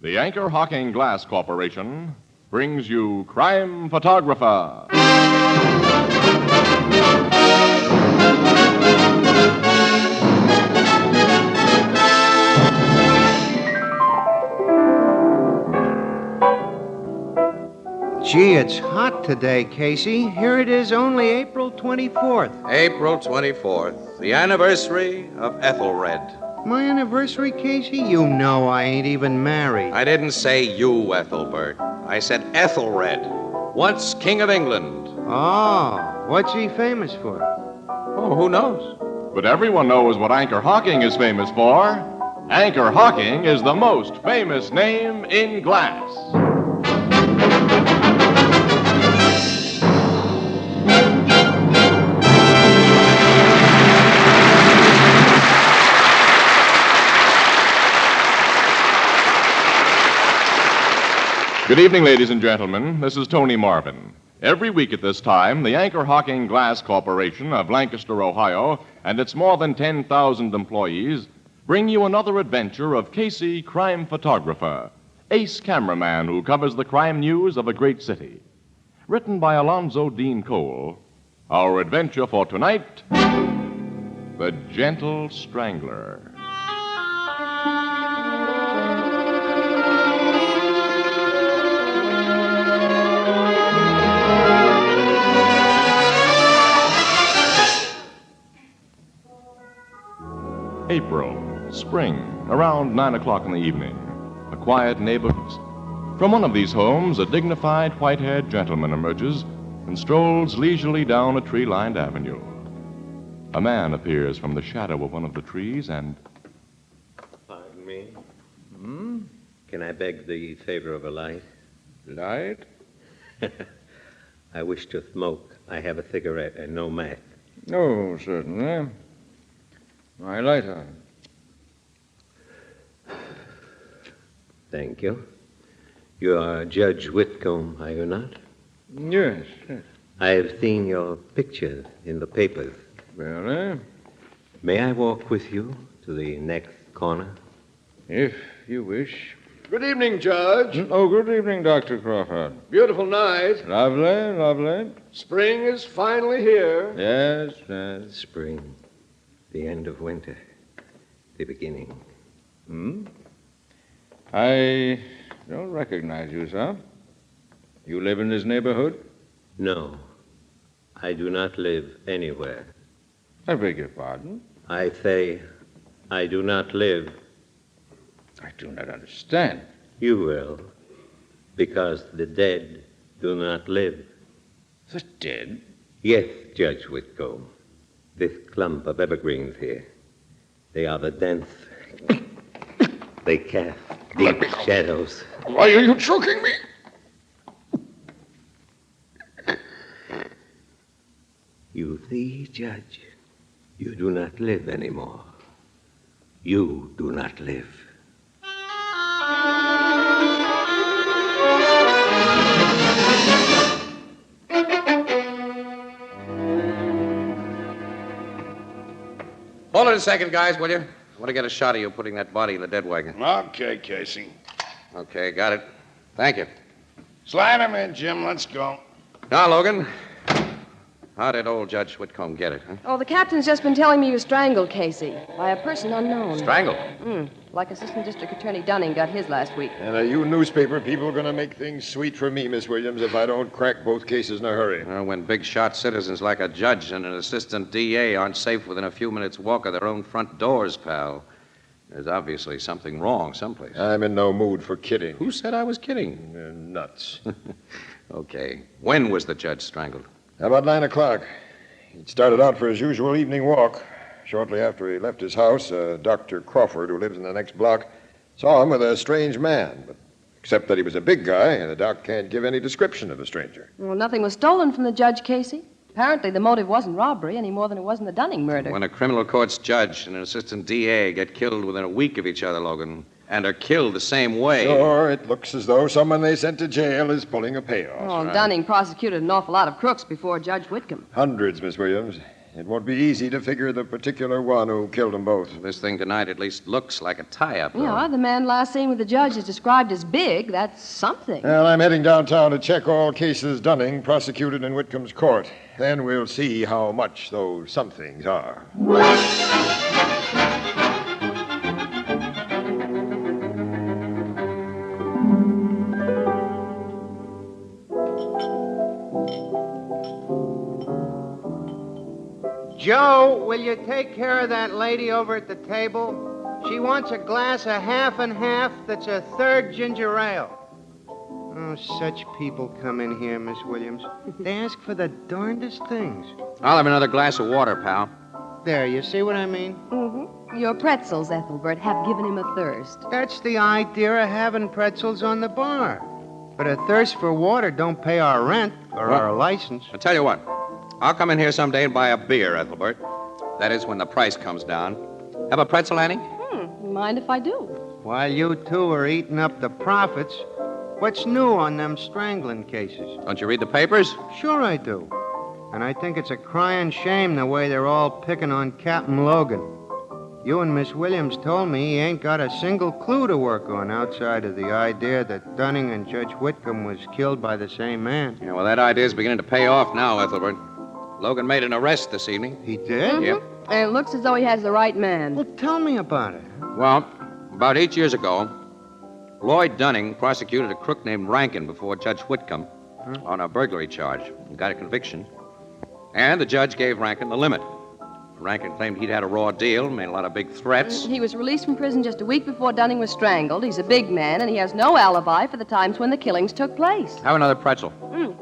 The Anchor Hocking Glass Corporation brings you Crime Photographer. Gee, it's hot today, Casey. Here it is only April 24th. April 24th, the anniversary of Ethelred. My anniversary, Casey? You know I ain't even married. I didn't say you, Ethelbert. I said Ethelred, once King of England. Oh, what's he famous for? Oh, who knows? But everyone knows what Anchor Hocking is famous for. Anchor Hocking is the most famous name in glass. Good evening, ladies and gentlemen. This is Tony Marvin. Every week at this time, the Anchor Hocking Glass Corporation of Lancaster, Ohio, and its more than 10,000 employees bring you another adventure of Casey, crime photographer, ace cameraman who covers the crime news of a great city. Written by Alonzo Dean Cole, our adventure for tonight, The Gentle Strangler. April, spring, around 9 o'clock in the evening. A quiet neighborhood. From one of these homes, a dignified, white-haired gentleman emerges and strolls leisurely down a tree-lined avenue. A man appears from the shadow of one of the trees and... Pardon me? Can I beg the favor of a light? Light? I wish to smoke. I have a cigarette and no match. Oh, certainly. My lighter. Thank you. You are Judge Whitcomb, are you not? Yes, yes. I have seen your picture in the papers. Well, May I walk with you to the next corner? if you wish. Good evening, Judge. Oh, good evening, Dr. Crawford. Beautiful night. Lovely, lovely. Spring is finally here. Yes, yes. Spring. The end of winter. The beginning. I don't recognize you, sir. You live in this neighborhood? No. I do not live anywhere. I beg your pardon. I say I do not live. I do not understand. You will. Because the dead do not live. The dead? Yes, Judge Whitcomb. This clump of evergreens here. They are the dense. They cast deep shadows. Why are you choking me? You see, Judge, you do not live anymore. You do not live. Hold it a second, guys, will you? I want to get a shot of you putting that body in the dead wagon. Okay, Casey. Okay, got it. Thank you. Slide him in, Jim. Let's go. Now, Logan, how did old Judge Whitcomb get it, huh? Oh, the captain's just been telling me you were strangled, Casey, by a person unknown. Strangled? Like Assistant District Attorney Dunning got his last week. And are you newspaper people going to make things sweet for me, Miss Williams, if I don't crack both cases in a hurry? When big shot citizens like a judge and an assistant DA aren't safe within a few minutes' walk of their own front doors, pal, there's obviously something wrong someplace. I'm in no mood for kidding. Who said I was kidding? You're nuts. Okay. When was the judge strangled? About 9 o'clock. He'd started out for his usual evening walk. Shortly after he left his house, Dr. Crawford, who lives in the next block, saw him with a strange man. But except that he was a big guy, the doc can't give any description of the stranger. Well, nothing was stolen from the judge, Casey. Apparently, the motive wasn't robbery any more than it was in the Dunning murder. When a criminal court's judge and an assistant DA get killed within a week of each other, Logan, and are killed the same way... Sure, it looks as though someone they sent to jail is pulling a payoff. Oh, Dunning prosecuted an awful lot of crooks before Judge Whitcomb. Hundreds, Miss Williams. It won't be easy to figure the particular one who killed them both. This thing tonight at least looks like a tie-up. Yeah, the man last seen with the judge is described as big. That's something. Well, I'm heading downtown to check all cases Dunning prosecuted in Whitcomb's court. Then we'll see how much those somethings are. Joe, will you take care of that lady over at the table? She wants a glass of half and half that's a third ginger ale. Oh, such people come in here, Miss Williams. They ask for the darndest things. I'll have another glass of water, pal. There, you see what I mean? Mm-hmm. Your pretzels, Ethelbert, have given him a thirst. That's the idea of having pretzels on the bar. But a thirst for water don't pay our rent or our license. I'll tell you what. I'll come in here someday and buy a beer, Ethelbert. That is when the price comes down. Have a pretzel, Annie? Mind if I do? While you two are eating up the profits, what's new on them strangling cases? Don't you read the papers? Sure I do. And I think it's a crying shame the way they're all picking on Captain Logan. You and Miss Williams told me he ain't got a single clue to work on outside of the idea that Dunning and Judge Whitcomb was killed by the same man. Yeah, well, that idea's beginning to pay off now, Ethelbert. Logan made an arrest this evening. He did? Yep. And it looks as though he has the right man. Well, tell me about it. Well, about 8 years ago, Lloyd Dunning prosecuted a crook named Rankin before Judge Whitcomb on a burglary charge and got a conviction. And the judge gave Rankin the limit. Rankin claimed he'd had a raw deal, made a lot of big threats. He was released from prison just a week before Dunning was strangled. He's a big man, and he has no alibi for the times when the killings took place. Have another pretzel.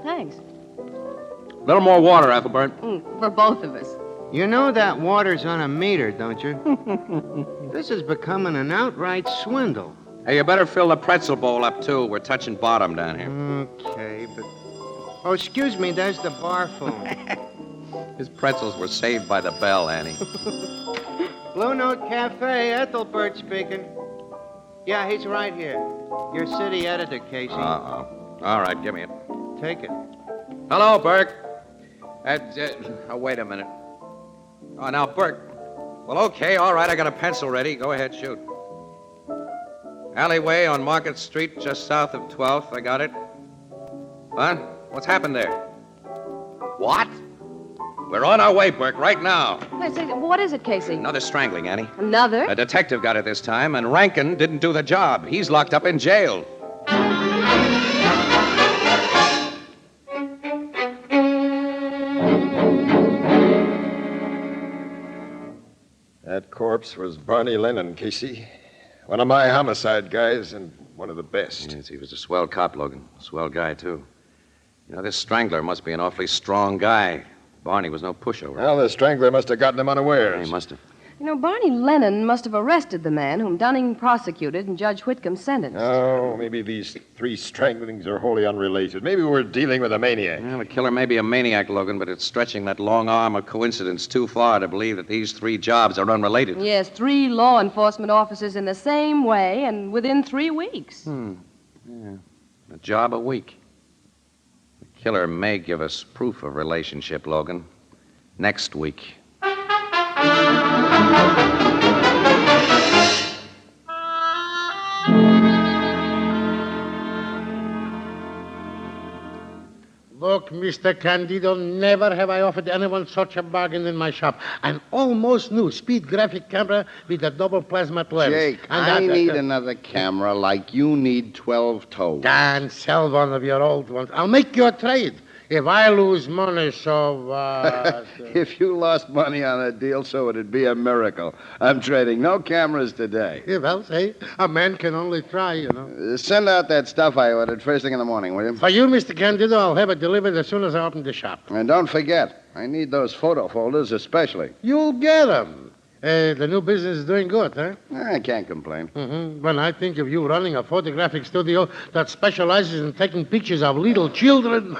Thanks. A little more water, Ethelbert. For both of us. You know that water's on a meter, don't you? This is becoming an outright swindle. Hey, you better fill the pretzel bowl up, too. We're touching bottom down here. Okay, but... Oh, excuse me, there's the bar phone. His pretzels were saved by the bell, Annie. Blue Note Cafe, Ethelbert speaking. Yeah, he's right here. Your city editor, Casey. Uh-oh. All right, give me it. Take it. Hello, Burke. Wait a minute. Oh, now, Burke. Well, okay, all right, I got a pencil ready. Go ahead, shoot. Alleyway on Market Street, just south of 12th. I got it. What? What's happened there? What? We're on our way, Burke, right now. I say, what is it, Casey? Another strangling, Annie. Another? A detective got it this time, and Rankin didn't do the job. He's locked up in jail. That corpse was Barney Lennon, Casey. One of my homicide guys and one of the best. Yes, he was a swell cop, Logan. Swell guy, too. You know, this strangler must be an awfully strong guy. Barney was no pushover. Well, the strangler must have gotten him unawares. He must have. You know, Barney Lennon must have arrested the man whom Dunning prosecuted and Judge Whitcomb sentenced. Oh, maybe these three stranglings are wholly unrelated. Maybe we're dealing with a maniac. Well, the killer may be a maniac, Logan, but it's stretching that long arm of coincidence too far to believe that these three jobs are unrelated. Yes, 3 law enforcement officers in the same way and within 3 weeks. Yeah. A job a week. The killer may give us proof of relationship, Logan. Next week. Look, Mr. Candido, never have I offered anyone such a bargain in my shop. An almost new speed graphic camera with a double plasma lens. Jake, I need another camera like you need 12 toes. Dan, sell one of your old ones. I'll make you a trade. If I lose money, so what? If you lost money on a deal, so it'd be a miracle. I'm trading no cameras today. Yeah, well, say, a man can only try, you know. Send out that stuff I ordered first thing in the morning, will you? For you, Mr. Candido, I'll have it delivered as soon as I open the shop. And don't forget, I need those photo folders especially. You'll get them. The new business is doing good, huh? I can't complain. When I think of you running a photographic studio that specializes in taking pictures of little children,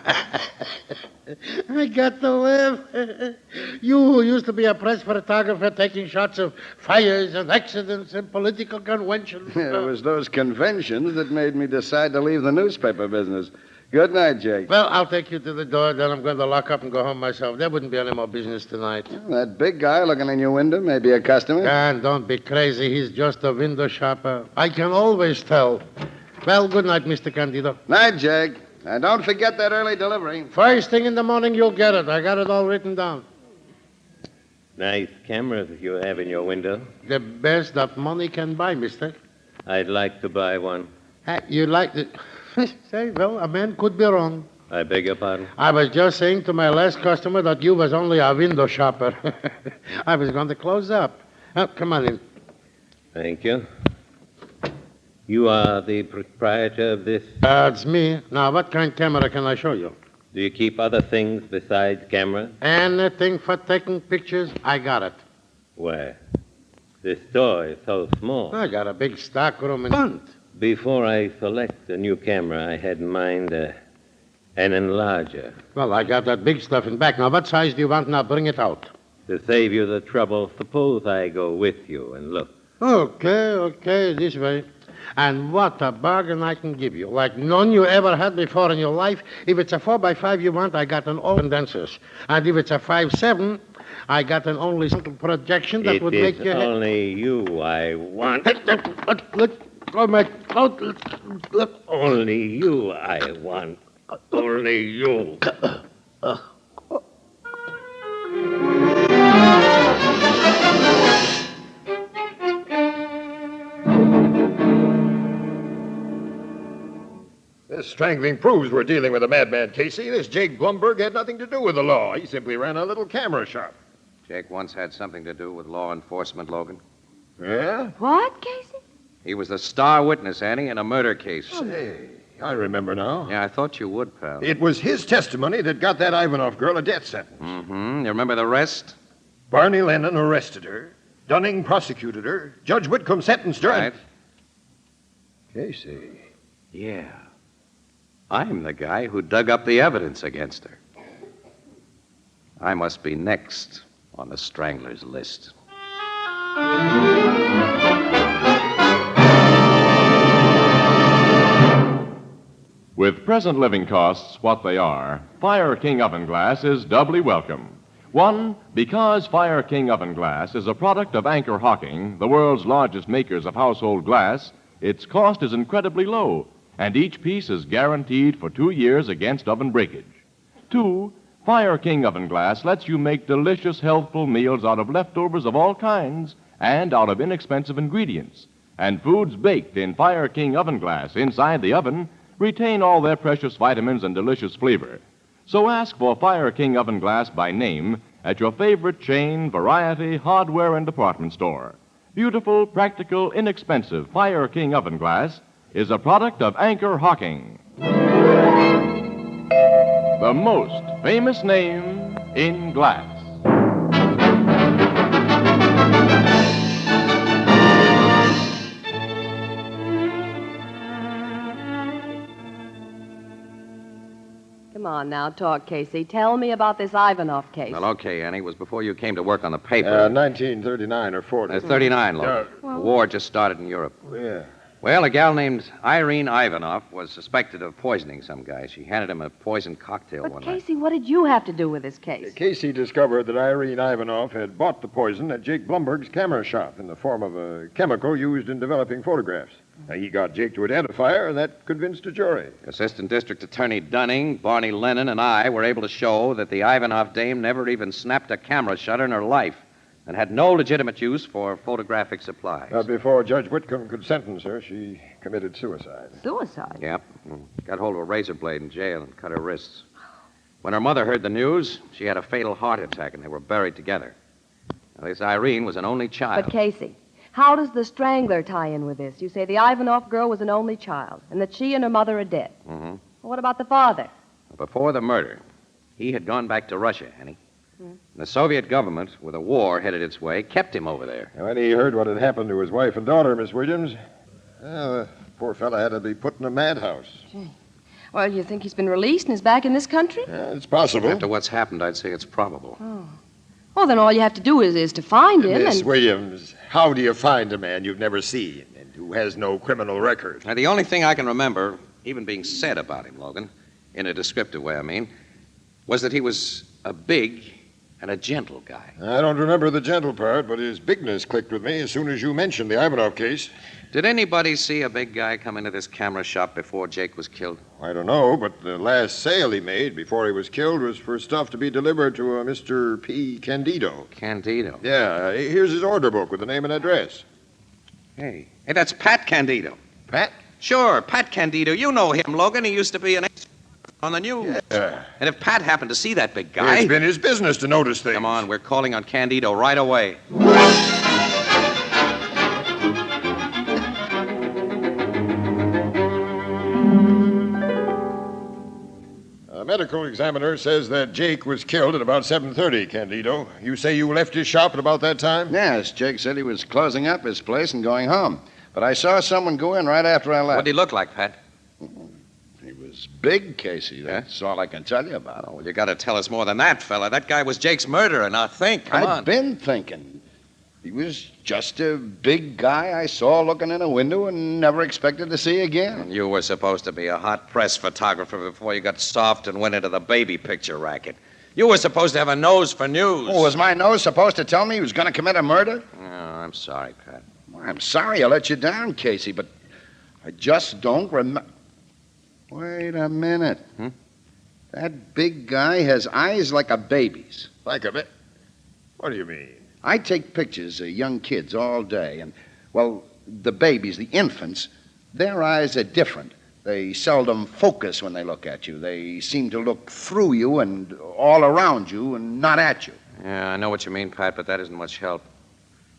I got to laugh. You who used to be a press photographer taking shots of fires and accidents and political conventions. It was those conventions that made me decide to leave the newspaper business. Good night, Jake. Well, I'll take you to the door, then I'm going to lock up and go home myself. There wouldn't be any more business tonight. That big guy looking in your window may be a customer. And don't be crazy. He's just a window shopper. I can always tell. Well, good night, Mr. Candido. Night, Jake. And don't forget that early delivery. First thing in the morning, you'll get it. I got it all written down. Nice cameras you have in your window. The best that money can buy, mister. I'd like to buy one. You like it? Say, well, a man could be wrong. I beg your pardon? I was just saying to my last customer that you was only a window shopper. I was going to close up. Oh, come on in. Thank you. You are the proprietor of this? It's me. Now, what kind of camera can I show you? Do you keep other things besides cameras? Anything for taking pictures, I got it. Why, this store is so small. I got a big stock room in front. Before I select a new camera, I had in mind an enlarger. Well, I got that big stuff in back. Now, what size do you want? Now, bring it out. To save you the trouble, suppose I go with you and look. Okay, this way. And what a bargain I can give you. Like none you ever had before in your life. If it's a 4x5 you want, I got an old condensers. And if it's a 5.7, I got an only single projection that would make you... It is only you I want. Look. Only you I want. Only you. This strangling proves we're dealing with a madman, Casey. This Jake Blumberg had nothing to do with the law. He simply ran a little camera shop. Jake once had something to do with law enforcement, Logan. Yeah? What, Casey? He was the star witness, Annie, in a murder case. Say, I remember now. Yeah, I thought you would, pal. It was his testimony that got that Ivanov girl a death sentence. Mm-hmm. You remember the rest? Barney Lennon arrested her. Dunning prosecuted her. Judge Whitcomb sentenced her. Right. Casey. Yeah. I'm the guy who dug up the evidence against her. I must be next on the Strangler's list. With present living costs what they are, Fire King Oven Glass is doubly welcome. One, because Fire King Oven Glass is a product of Anchor Hocking, the world's largest makers of household glass, its cost is incredibly low, and each piece is guaranteed for 2 years against oven breakage. Two, Fire King Oven Glass lets you make delicious, healthful meals out of leftovers of all kinds and out of inexpensive ingredients. And foods baked in Fire King Oven Glass inside the oven retain all their precious vitamins and delicious flavor. So ask for Fire King Oven Glass by name at your favorite chain, variety, hardware, and department store. Beautiful, practical, inexpensive Fire King Oven Glass is a product of Anchor Hocking, the most famous name in glass. Come on now, talk, Casey. Tell me about this Ivanov case. Well, okay, Annie. It was before you came to work on the paper. 1939 or 40. 39, Logan. The war just started in Europe. Yeah. Well, a gal named Irene Ivanov was suspected of poisoning some guy. She handed him a poisoned cocktail But, one night. Casey, what did you have to do with this case? Casey discovered that Irene Ivanov had bought the poison at Jake Blumberg's camera shop in the form of a chemical used in developing photographs. Now, he got Jake to identify her, and that convinced a jury. Assistant District Attorney Dunning, Barney Lennon, and I were able to show that the Ivanov dame never even snapped a camera shutter in her life and had no legitimate use for photographic supplies. Before Judge Whitcomb could sentence her, she committed suicide. Suicide? Yep. Got hold of a razor blade in jail and cut her wrists. When her mother heard the news, she had a fatal heart attack, and they were buried together. Now, this Irene was an only child. But, Casey, how does the Strangler tie in with this? You say the Ivanov girl was an only child, and that she and her mother are dead. Mm-hmm. Well, what about the father? Before the murder, he had gone back to Russia, Annie. The Soviet government, with a war headed its way, kept him over there. When he heard what had happened to his wife and daughter, Miss Williams, the poor fella had to be put in a madhouse. Gee. Well, you think he's been released and is back in this country? It's possible. After what's happened, I'd say it's probable. Oh. Well, then all you have to do is to find him Miss and... Williams, how do you find a man you've never seen and who has no criminal record? Now, the only thing I can remember even being said about him, Logan, in a descriptive way, I mean, was that he was a big and a gentle guy. I don't remember the gentle part, but his bigness clicked with me as soon as you mentioned the Ivanov case. Did anybody see a big guy come into this camera shop before Jake was killed? I don't know, but the last sale he made before he was killed was for stuff to be delivered to a Mr. P. Candido. Candido? Yeah, here's his order book with the name and address. Hey, that's Pat Candido. Pat? Sure, Pat Candido. You know him, Logan. He used to be an on the news. Yeah. And if Pat happened to see that big guy... It's been his business to notice things. Come on, we're calling on Candido right away. A medical examiner says that Jake was killed at about 7:30, Candido. You say you left his shop at about that time? Yes, Jake said he was closing up his place and going home. But I saw someone go in right after I left. What'd he look like, Pat? He was big, Casey. That's all I can tell you about him. Oh, well, you got to tell us more than that, fella. That guy was Jake's murderer. Now think, come on. I've been thinking. He was just a big guy I saw looking in a window and never expected to see again. And you were supposed to be a hot press photographer before you got soft and went into the baby picture racket. You were supposed to have a nose for news. Oh, was my nose supposed to tell me he was going to commit a murder? Oh, I'm sorry, Pat. Well, I'm sorry I let you down, Casey, but I just don't remember. Wait a minute. That big guy has eyes like a baby's. Like a bit. What do you mean? I take pictures of young kids all day, and, well, the babies, the infants, their eyes are different. They seldom focus when they look at you. They seem to look through you and all around you and not at you. Yeah, I know what you mean, Pat, but that isn't much help.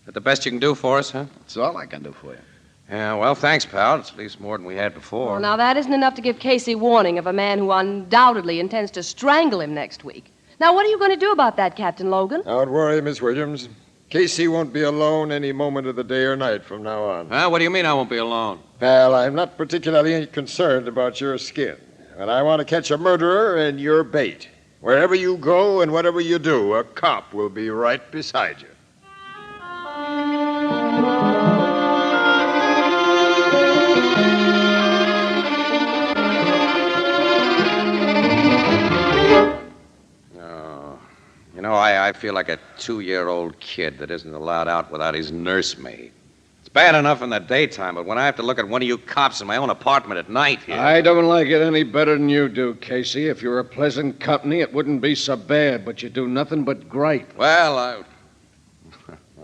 But the best you can do for us, huh? That's all I can do for you. Yeah, well, thanks, pal. It's at least more than we had before. Well, now, that isn't enough to give Casey warning of a man who undoubtedly intends to strangle him next week. Now, what are you going to do about that, Captain Logan? Don't worry, Miss Williams. Casey won't be alone any moment of the day or night from now on. Huh? What do you mean I won't be alone? Pal, I'm not particularly concerned about your skin. But I want to catch a murderer, and you're bait. Wherever you go and whatever you do, a cop will be right beside you. I feel like a 2-year-old kid that isn't allowed out without his nursemaid. It's bad enough in the daytime, but when I have to look at one of you cops in my own apartment at night here... I don't like it any better than you do, Casey. If you were a pleasant company, it wouldn't be so bad, but you do nothing but gripe. Well,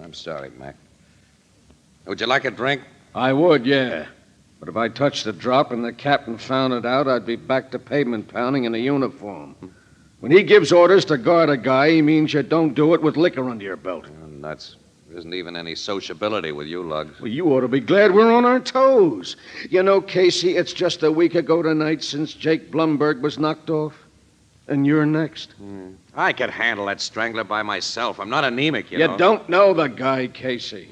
I'm sorry, Mac. Would you like a drink? I would, yeah. But if I touched a drop and the captain found it out, I'd be back to pavement pounding in a uniform. When he gives orders to guard a guy, he means you don't do it with liquor under your belt. Nuts. There isn't even any sociability with you lugs. Well, you ought to be glad we're on our toes. You know, Casey, it's just a week ago tonight since Jake Blumberg was knocked off. And you're next. I could handle that strangler by myself. I'm not anemic, you know. You don't know the guy, Casey.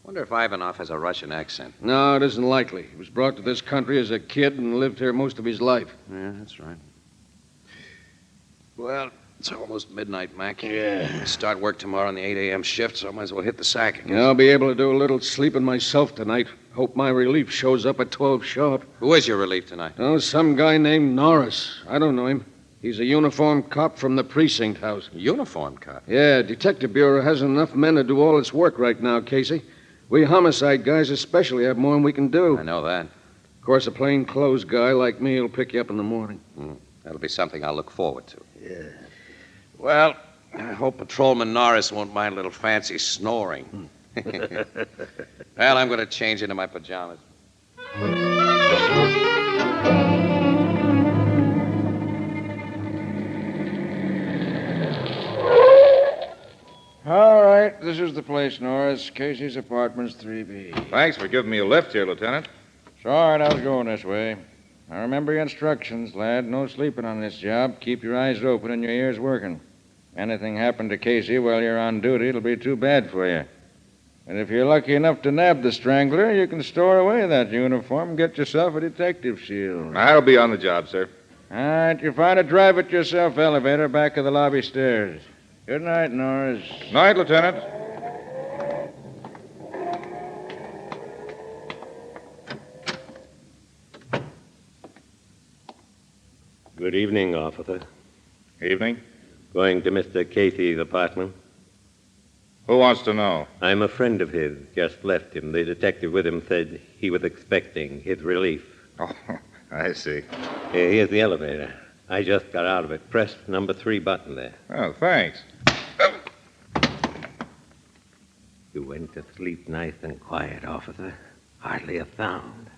Wonder if Ivanov has a Russian accent. No, it isn't likely. He was brought to this country as a kid and lived here most of his life. Yeah, that's right. Well, it's almost midnight, Mac. Yeah. I start work tomorrow on the 8 a.m. shift, so I might as well hit the sack again. I'll be able to do a little sleeping myself tonight. Hope my relief shows up at 12 sharp. Who is your relief tonight? Oh, some guy named Norris. I don't know him. He's a uniformed cop from the precinct house. Uniformed cop? Yeah, Detective Bureau hasn't enough men to do all its work right now, Casey. We homicide guys especially have more than we can do. I know that. Of course, a plain-clothes guy like me will pick you up in the morning. That'll be something I'll look forward to. Yeah. Well, I hope Patrolman Norris won't mind a little fancy snoring. Well, I'm going to change into my pajamas. All right, this is the place, Norris. Casey's apartment's 3B. Thanks for giving me a lift here, Lieutenant. It's all right, I was going this way. Now, remember your instructions, lad. No sleeping on this job. Keep your eyes open and your ears working. Anything happened to Casey while you're on duty, it'll be too bad for you. And if you're lucky enough to nab the strangler, you can store away that uniform and get yourself a detective shield. I'll be on the job, sir. All right, you'll find a drive-it-yourself elevator back of the lobby stairs. Good night, Norris. Night, Lieutenant. Good evening, officer. Evening. Going to Mr. Casey's apartment. Who wants to know? I'm a friend of his. Just left him. The detective with him said he was expecting his relief. Oh, I see. Here's the elevator. I just got out of it. Press number 3 button there. Oh, thanks. You went to sleep nice and quiet, officer. Hardly a sound.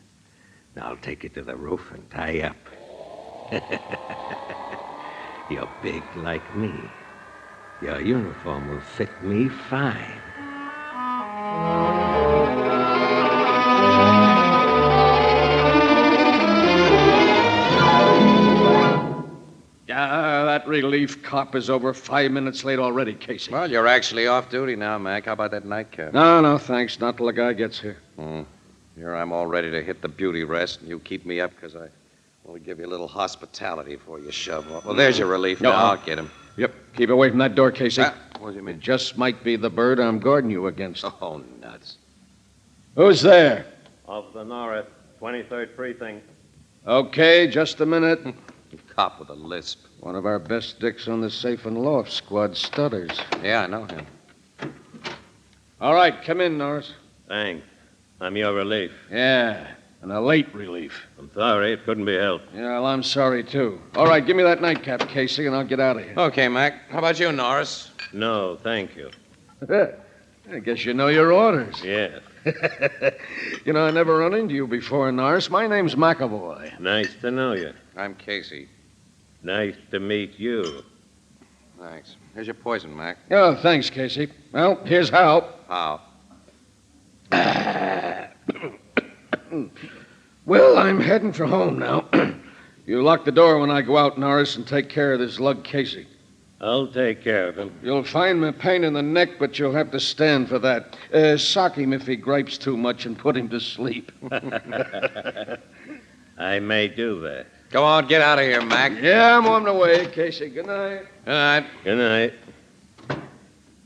Now I'll take you to the roof and tie you up. You're big like me. Your uniform will fit me fine. That relief cop is over 5 minutes late already, Casey. Well, you're actually off duty now, Mac. How about that nightcap? No, thanks. Not till the guy gets here. Here I'm all ready to hit the beauty rest, and you keep me up because I want to give you a little hospitality before you shove off. Well, there's your relief. No, Now I'll get him. Yep. Keep away from that door, Casey. What do you mean? It just might be the bird I'm guarding you against. Oh, nuts. Who's there? Officer Norris, 23rd Precinct. Okay, just a minute. Cop with a lisp. One of our best dicks on the safe and loft squad stutters. Yeah, I know him. All right, come in, Norris. Thanks. I'm your relief. Yeah, and a late relief. I'm sorry, it couldn't be helped. Yeah, well, I'm sorry, too. All right, give me that nightcap, Casey, and I'll get out of here. Okay, Mac. How about you, Norris? No, thank you. I guess you know your orders. Yes. You know, I never run into you before, Norris. My name's McAvoy. Nice to know you. I'm Casey. Nice to meet you. Thanks. Here's your poison, Mac. Oh, thanks, Casey. Well, here's how. How? Well, I'm heading for home now. You lock the door when I go out, Norris, and take care of this lug Casey. I'll take care of him. You'll find me a pain in the neck, but you'll have to stand for that. Sock him if he gripes too much and put him to sleep. I may do that. Go on, get out of here, Mac. Yeah, I'm on the way, Casey. Good night. Good night. Good night.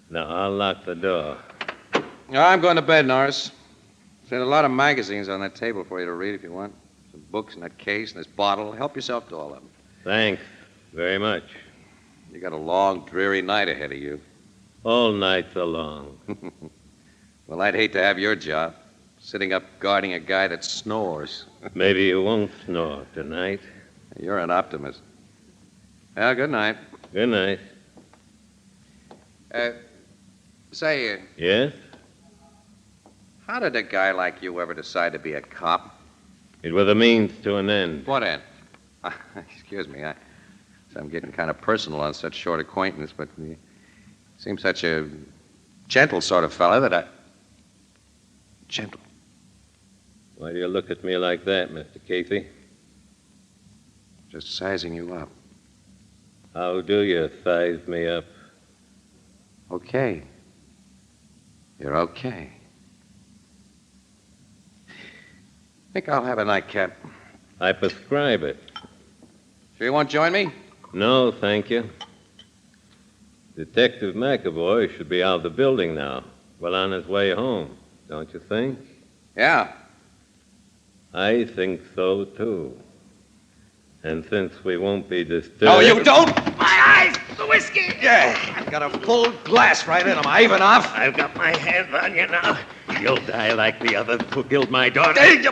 Now, I'll lock the door. I'm going to bed, Norris. There's a lot of magazines on that table for you to read if you want. Some books in that case and this bottle. Help yourself to all of them. Thanks very much. You got a long, dreary night ahead of you. All nights are long. Well, I'd hate to have your job, sitting up guarding a guy that snores. Maybe you won't snore tonight. You're an optimist. Well, good night. Good night. Say, Yes? how did a guy like you ever decide to be a cop? It was a means to an end. What end? Excuse me, I'm getting kind of personal on such short acquaintance, but you seem such a gentle sort of fella that I... Gentle? Why do you look at me like that, Mr. Casey? Just sizing you up. How do you size me up? Okay. You're okay. Think I'll have a nightcap. I prescribe it. Sure you won't join me? No, thank you. Detective McAvoy should be out of the building now. Well on his way home, don't you think? Yeah. I think so, too. And since we won't be disturbed... No, you don't! My eyes! The whiskey! Yeah, I've got a full glass right in them. Ivanov. I've got my hands on you now. You'll die like the others who killed my daughter. Hey, you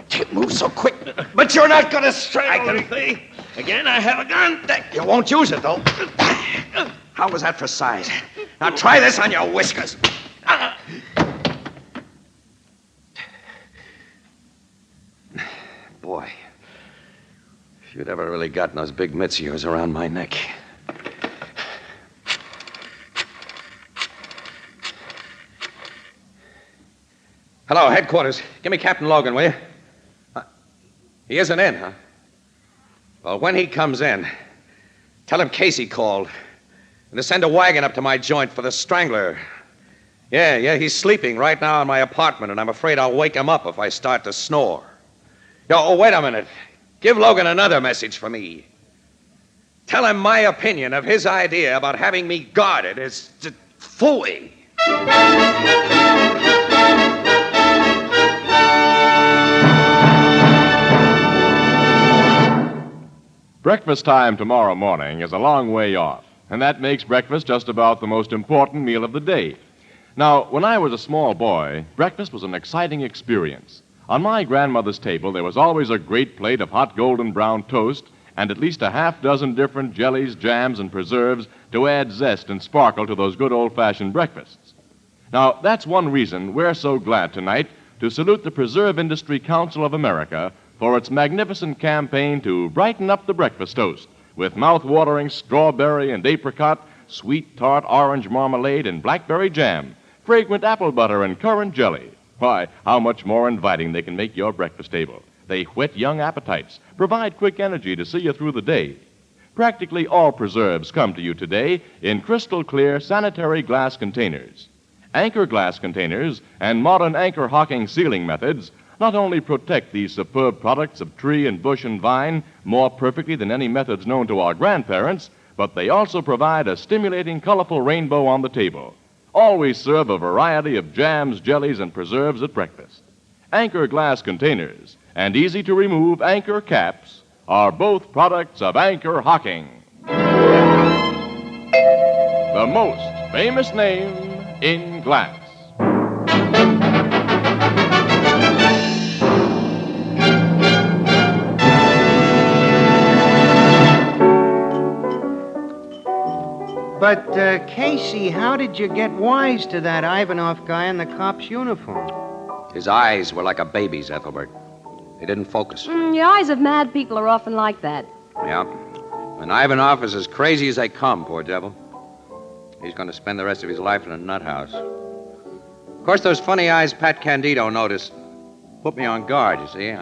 can't move so quick. But you're not going to strangle me. I can see. Again, I have a gun. You won't use it, though. How was that for size? Now try this on your whiskers. Boy, if you'd ever really gotten those big mitts of yours around my neck. Hello, headquarters. Give me Captain Logan, will you? He isn't in, huh? Well, when he comes in, tell him Casey called. And to send a wagon up to my joint for the Strangler. Yeah, he's sleeping right now in my apartment, and I'm afraid I'll wake him up if I start to snore. Wait a minute. Give Logan another message for me. Tell him my opinion of his idea about having me guarded is phooey. Breakfast time tomorrow morning is a long way off, and that makes breakfast just about the most important meal of the day. Now, when I was a small boy, breakfast was an exciting experience. On my grandmother's table, there was always a great plate of hot golden brown toast and at least a half dozen different jellies, jams, and preserves to add zest and sparkle to those good old-fashioned breakfasts. Now, that's one reason we're so glad tonight to salute the Preserve Industry Council of America for its magnificent campaign to brighten up the breakfast toast with mouth-watering strawberry and apricot, sweet tart orange marmalade and blackberry jam, fragrant apple butter and currant jelly. Why, how much more inviting they can make your breakfast table. They whet young appetites, provide quick energy to see you through the day. Practically all preserves come to you today in crystal clear sanitary glass containers. Anchor glass containers and modern anchor hocking sealing methods not only protect these superb products of tree and bush and vine more perfectly than any methods known to our grandparents, but they also provide a stimulating, colorful rainbow on the table. Always serve a variety of jams, jellies, and preserves at breakfast. Anchor glass containers and easy-to-remove anchor caps are both products of Anchor Hocking, the most famous name in glass. But, Casey, how did you get wise to that Ivanov guy in the cop's uniform? His eyes were like a baby's, Ethelbert. They didn't focus. The eyes of mad people are often like that. Yeah. And Ivanov is as crazy as they come, poor devil. He's going to spend the rest of his life in a nut house. Of course, those funny eyes Pat Candido noticed put me on guard, you see.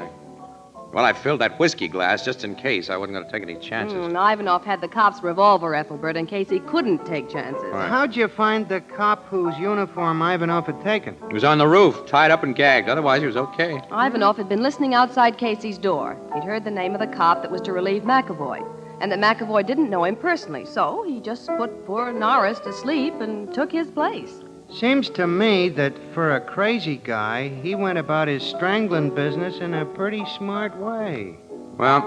I filled that whiskey glass just in case. I wasn't going to take any chances. Ivanov had the cop's revolver, Ethelbert, in case he couldn't take chances. Right. How'd you find the cop whose uniform Ivanov had taken? He was on the roof, tied up and gagged. Otherwise, he was okay. Ivanov had been listening outside Casey's door. He'd heard the name of the cop that was to relieve McAvoy, and that McAvoy didn't know him personally, so he just put poor Norris to sleep and took his place. Seems to me that for a crazy guy, he went about his strangling business in a pretty smart way. Well,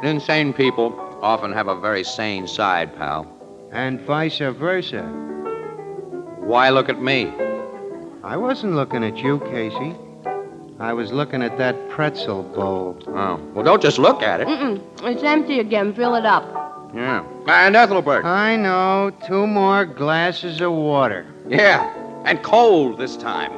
insane people often have a very sane side, pal. And vice versa. Why look at me? I wasn't looking at you, Casey. I was looking at that pretzel bowl. Oh. Well, don't just look at it. It's empty again. Fill it up. Yeah. And Ethelbert. I know. 2 more glasses of water. Yeah. And cold this time.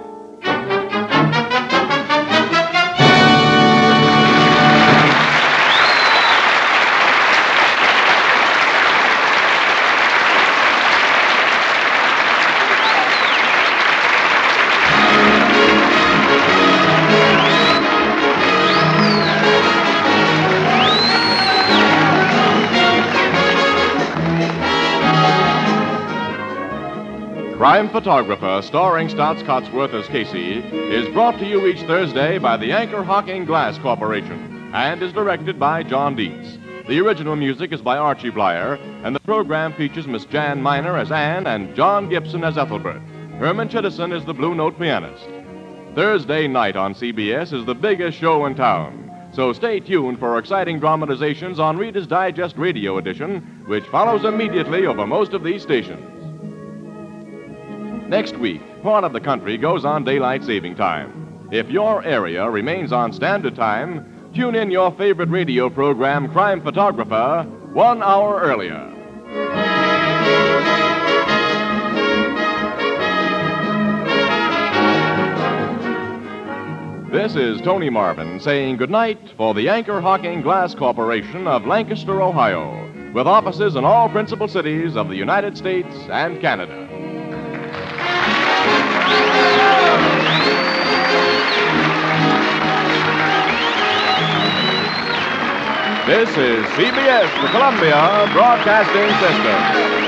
Crime Photographer, starring Stotts Cotsworth as Casey, is brought to you each Thursday by the Anchor Hocking Glass Corporation and is directed by John Dietz. The original music is by Archie Blyer, and the program features Miss Jan Miner as Anne and John Gibson as Ethelbert. Herman Chittison is the Blue Note pianist. Thursday night on CBS is the biggest show in town, so stay tuned for exciting dramatizations on Reader's Digest Radio Edition, which follows immediately over most of these stations. Next week, part of the country goes on daylight saving time. If your area remains on standard time, tune in your favorite radio program, Crime Photographer, 1 hour earlier. This is Tony Marvin saying goodnight for the Anchor Hocking Glass Corporation of Lancaster, Ohio, with offices in all principal cities of the United States and Canada. This is CBS, the Columbia Broadcasting System.